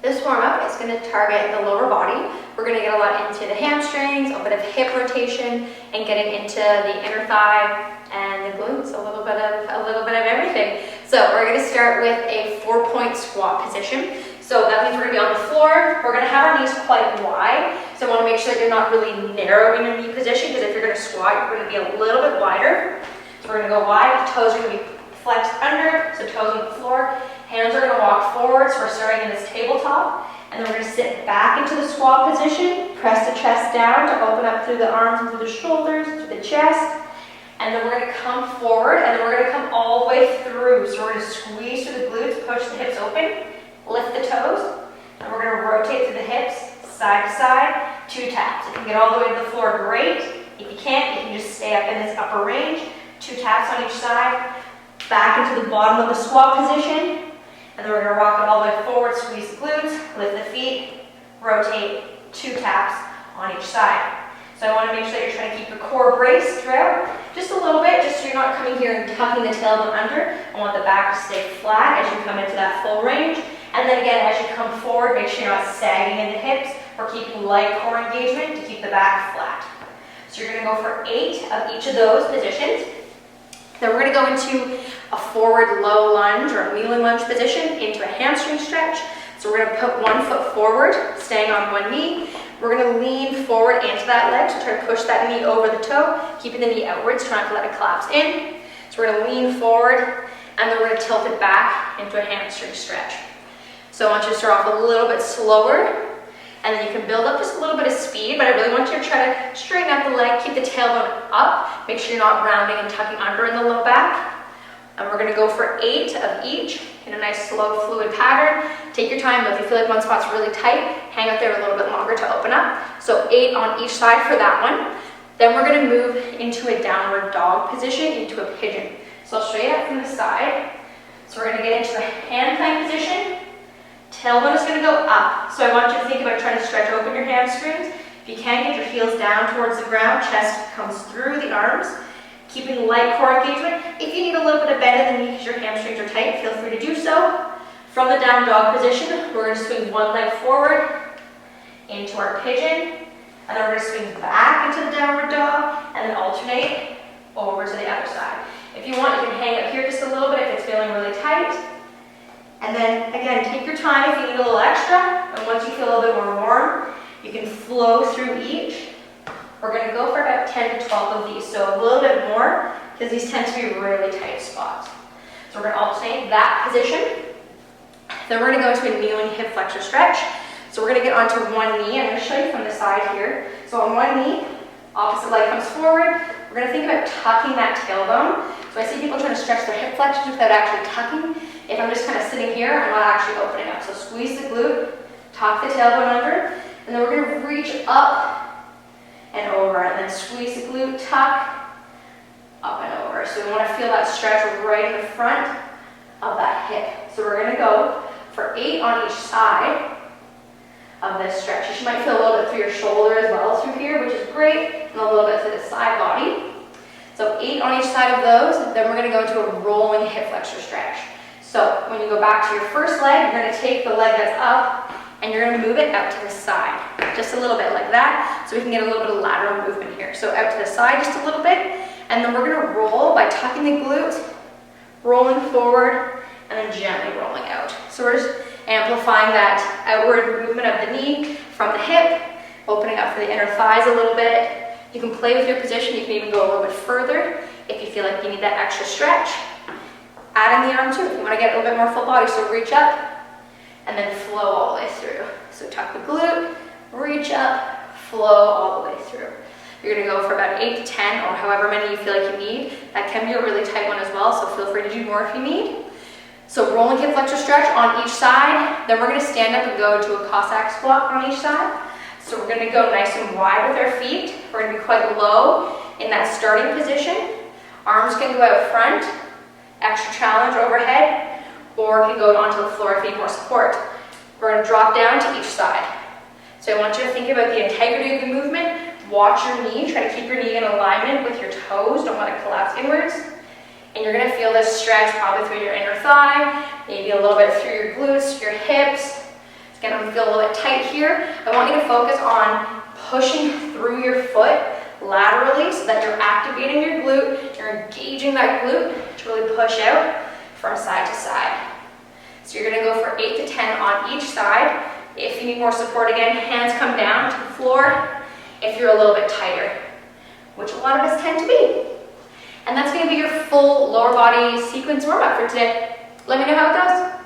This warm-up is going to target the lower body. We're going to get a lot into the hamstrings, a bit of hip rotation, and getting into the inner thigh and the glutes, a little bit of everything. So we're going to start with a 4-point squat position. So that means we're going to be on the floor. We're going to have our knees quite wide. So I want to make sure that you're not really narrow in your knee position, because if you're going to squat, you're going to be a little bit wider. So we're going to go wide. Toes are going to be flexed under, so toes on the floor. Hands are going to walk forward, so we're starting in this tabletop. And then we're going to sit back into the squat position, press the chest down to open up through the arms and through the shoulders, to the chest. And then we're going to come forward, and then we're going to come all the way through. So we're going to squeeze through the glutes, push the hips open, lift the toes, and we're going to rotate through the hips, side to side, 2 taps. If you can get all the way to the floor, great. If you can't, you can just stay up in this upper range, 2 taps on each side, back into the bottom of the squat position. And then we're going to rock it all the way forward, squeeze the glutes, lift the feet, rotate, 2 taps on each side. So I want to make sure that you're trying to keep your core braced throughout, just a little bit, just so you're not coming here and tucking the tailbone under. I want the back to stay flat as you come into that full range. And then again, as you come forward, make sure you're not sagging in the hips. We're keeping light core engagement to keep the back flat. So you're going to go for 8 of each of those positions. Then we're going to go into a forward low lunge or a kneeling lunge position into a hamstring stretch. So we're going to put 1 foot forward, staying on 1 knee. We're going to lean forward into that leg, so try to push that knee over the toe, keeping the knee outwards, trying not to let it collapse in. So we're going to lean forward, and then we're going to tilt it back into a hamstring stretch. So I want you to start off a little bit slower, and then you can build up just a little bit of speed, but I really want you to try to straighten out the leg, keep the tailbone up, make sure you're not rounding and tucking under in the low back. And we're going to go for 8 of each in a nice slow fluid pattern. Take your time, though. If you feel like one spot's really tight, hang out there a little bit longer to open up. So 8 on each side for that one. Then we're going to move into a downward dog position, into a pigeon. So I'll show you that from the side. So we're going to get into a hand plank position. Tailbone is going to go up. So I want you to think about trying to stretch open your hamstrings. If you can, get your heels down towards the ground, chest comes through the arms. Keeping light core engagement. If you need a little bit of bend in the knee because your hamstrings are tight, feel free to do so. From the down dog position, we're going to swing 1 leg forward into our pigeon, and then we're going to swing back into the downward dog, and then alternate over to the other side. If you want, you can hang up here just a little bit if it's feeling really tight. And then, again, take your time if you need a little extra, and once you feel a little bit more warm, you can flow through each. We're going to go for about 10 to 12 of these, so a little bit more, because these tend to be really tight spots. So we're going to alternate that position. Then we're going to go into a kneeling hip flexor stretch. So we're going to get onto 1 knee. I'm going to show you from the side here. So on 1 knee, opposite leg comes forward. We're going to think about tucking that tailbone. So I see people trying to stretch their hip flexors without actually tucking. If I'm just kind of sitting here, I'm not actually opening up. So squeeze the glute, tuck the tailbone under, and then we're going to reach up and over, and then squeeze the glute, tuck, up and over. So we want to feel that stretch right in the front of that hip. So we're going to go for 8 on each side of this stretch. You might feel a little bit through your shoulder as well through here, which is great, and a little bit through the side body. So 8 on each side of those. Then we're going to go into a rolling hip flexor stretch. So when you go back to your first leg, you're going to take the leg that's up, and you're going to move it out to the side, just a little bit like that, so we can get a little bit of lateral movement here. So out to the side just a little bit, and then we're going to roll by tucking the glute, rolling forward, and then gently rolling out. So we're just amplifying that outward movement of the knee from the hip, opening up for the inner thighs a little bit. You can play with your position. You can even go a little bit further if you feel like you need that extra stretch. Add in the arm too if you want to get a little bit more full body. So reach up, and then flow all the way through. So tuck the glute, reach up, flow all the way through. You're going to go for about 8 to 10, or however many you feel like you need. That can be a really tight one as well, so feel free to do more if you need. So rolling hip flexor stretch on each side. Then we're going to stand up and go to a Cossack Squat on each side. So we're going to go nice and wide with our feet. We're going to be quite low in that starting position. Arms can go out front, extra challenge overhead, or can go onto the floor if you need more support. We're going to drop down to each side. So I want you to think about the integrity of the movement. Watch your knee. Try to keep your knee in alignment with your toes. Don't let it collapse inwards. And you're going to feel this stretch probably through your inner thigh, maybe a little bit through your glutes, your hips. It's Again, I'm gonna feel a little bit tight here. I want you to focus on pushing through your foot laterally so that you're activating your glute, you're engaging that glute to really push out from side to side. So you're gonna go for 8 to 10 on each side. If you need more support, again, hands come down to the floor if you're a little bit tighter, which a lot of us tend to be. And that's gonna be your full lower body sequence warm-up for today. Let me know how it goes.